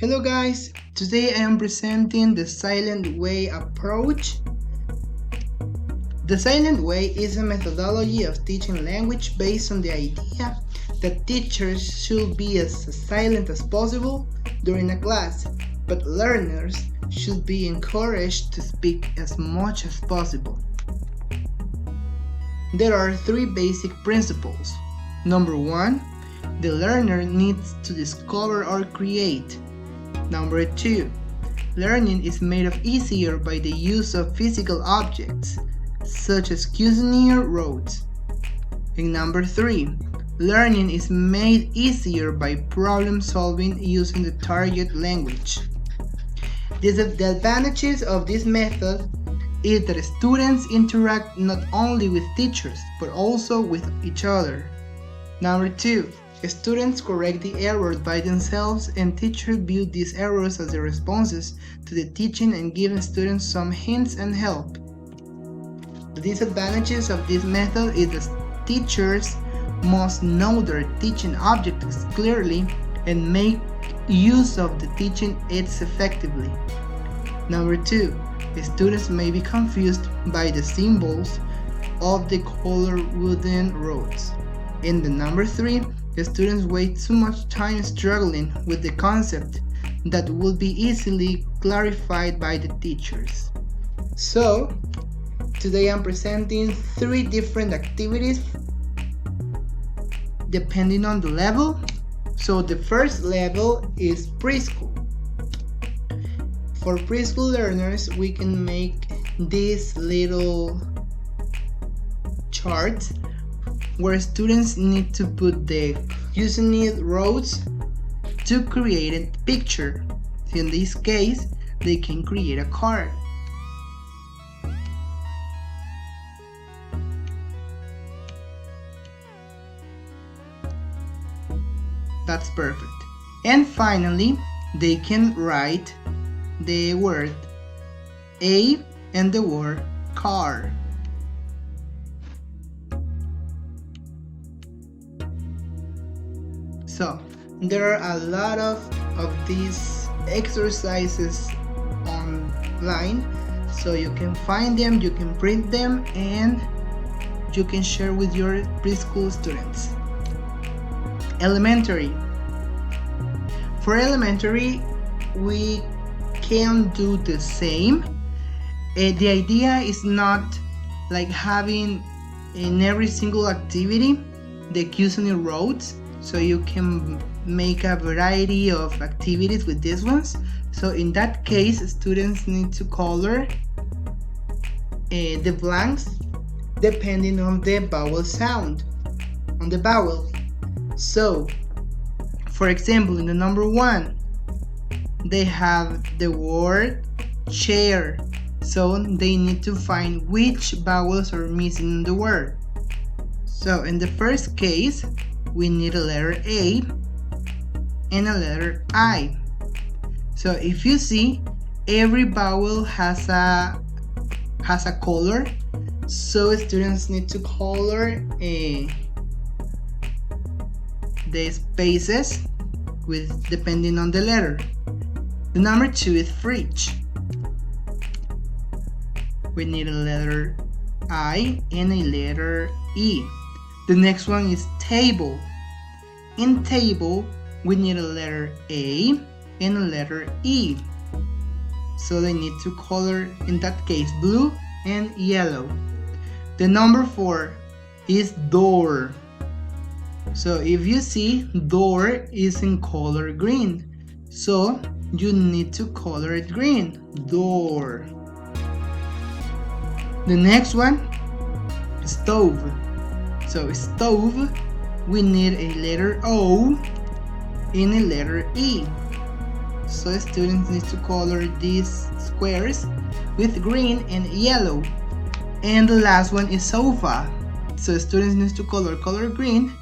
Hello guys, today I am presenting the Silent Way approach. The Silent Way is a methodology of teaching language based on the idea that teachers should be as silent as possible during a class, but learners should be encouraged to speak as much as possible. There are three basic principles. Number 1, the learner needs to discover or create. Number 2, learning is made easier by the use of physical objects, such as cues near roads. And number 3, learning is made easier by problem solving using the target language. The advantages of this method is that students interact not only with teachers, but also with each other. Number 2, students correct the errors by themselves, and teachers view these errors as the responses to the teaching and give students some hints and help. The disadvantages of this method is that teachers must know their teaching objectives clearly and make use of the teaching aids effectively. Number 2, students may be confused by the symbols of the colored wooden roads. And the number 3, the students waste too much time struggling with the concept that will be easily clarified by the teachers. So, today I'm presenting 3 different activities depending on the level. So the first level is preschool. For preschool learners, we can make these little charts where students need to put the using roads to create a picture. In this case, they can create a card. That's perfect. And finally, they can write the word A and the word car. So there are a lot of these exercises online, so you can find them, you can print them, and you can share with your preschool students. Elementary. For elementary, we can do the same. The idea is not like having in every single activity the cues on the roads, so you can make a variety of activities with these ones. So in that case, students need to color the blanks depending on the vowel sound, on the vowel. So, for example, in the number 1, they have the word chair, so they need to find which vowels are missing in the word. So in the first case, we need a letter A and a letter I. So if you see, every vowel has a color, so students need to color the spaces with depending on the letter. The number 2 is fridge. We need a letter I and a letter E. The next one is table. In table, we need a letter A and a letter E. So they need to color, in that case, blue and yellow. The number 4 is door. So if you see, door is in color green, so you need to color it green. Door. The next one, stove. So stove, we need a letter O and a letter E. So students need to color these squares with green and yellow. And the last one is sofa. So students need to color green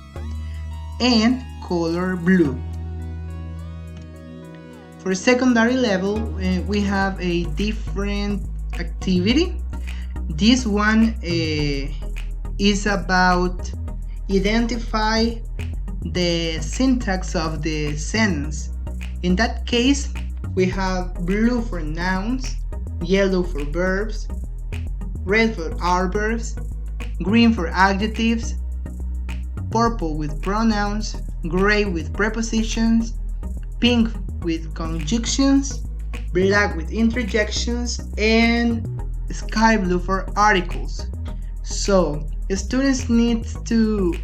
and color blue. For secondary level, we have a different activity. This one is about identify the syntax of the sentence. In that case, we have blue for nouns, yellow for verbs, red for adverbs, green for adjectives, purple with pronouns, gray with prepositions, pink with conjunctions, black with interjections, and sky blue for articles. So students need to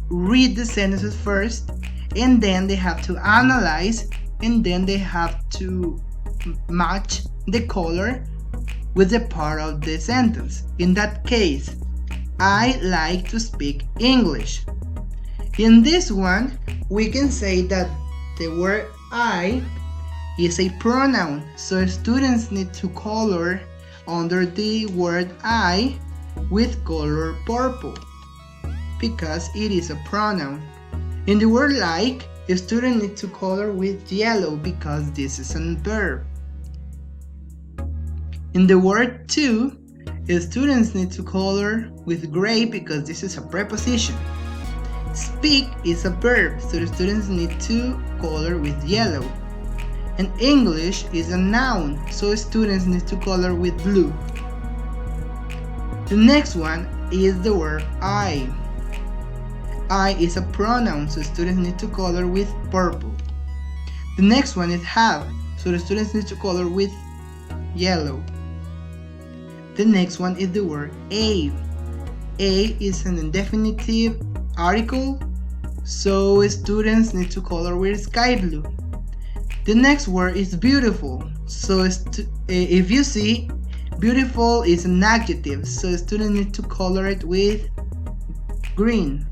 read the sentences first, and then they have to analyze, and then they have to match the color with the part of the sentence. In that case, I like to speak English. In this one, we can say that the word I is a pronoun, so students need to color under the word I with color purple because it is a pronoun. In the word like, a student needs to color with yellow because this is a verb. In the word to, students need to color with gray because this is a preposition. Speak is a verb, so the students need to color with yellow. And English is a noun, so students need to color with blue. The next one is the word I. I is a pronoun, so students need to color with purple. The next one is have, so the students need to color with yellow. The next one is the word a. A is an indefinitive article, so students need to color with sky blue. The next word is beautiful, so if you see, beautiful is an adjective, so students need to color it with green.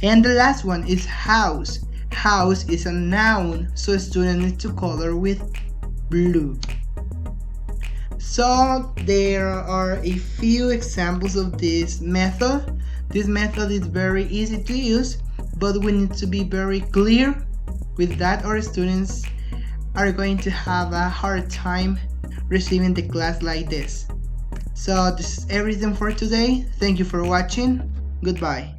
And the last one is house. House is a noun, so students need to color with blue. So there are a few examples of this method. This method is very easy to use, but we need to be very clear with that, or students are going to have a hard time receiving the class like this. So this is everything for today. Thank you for watching. Goodbye.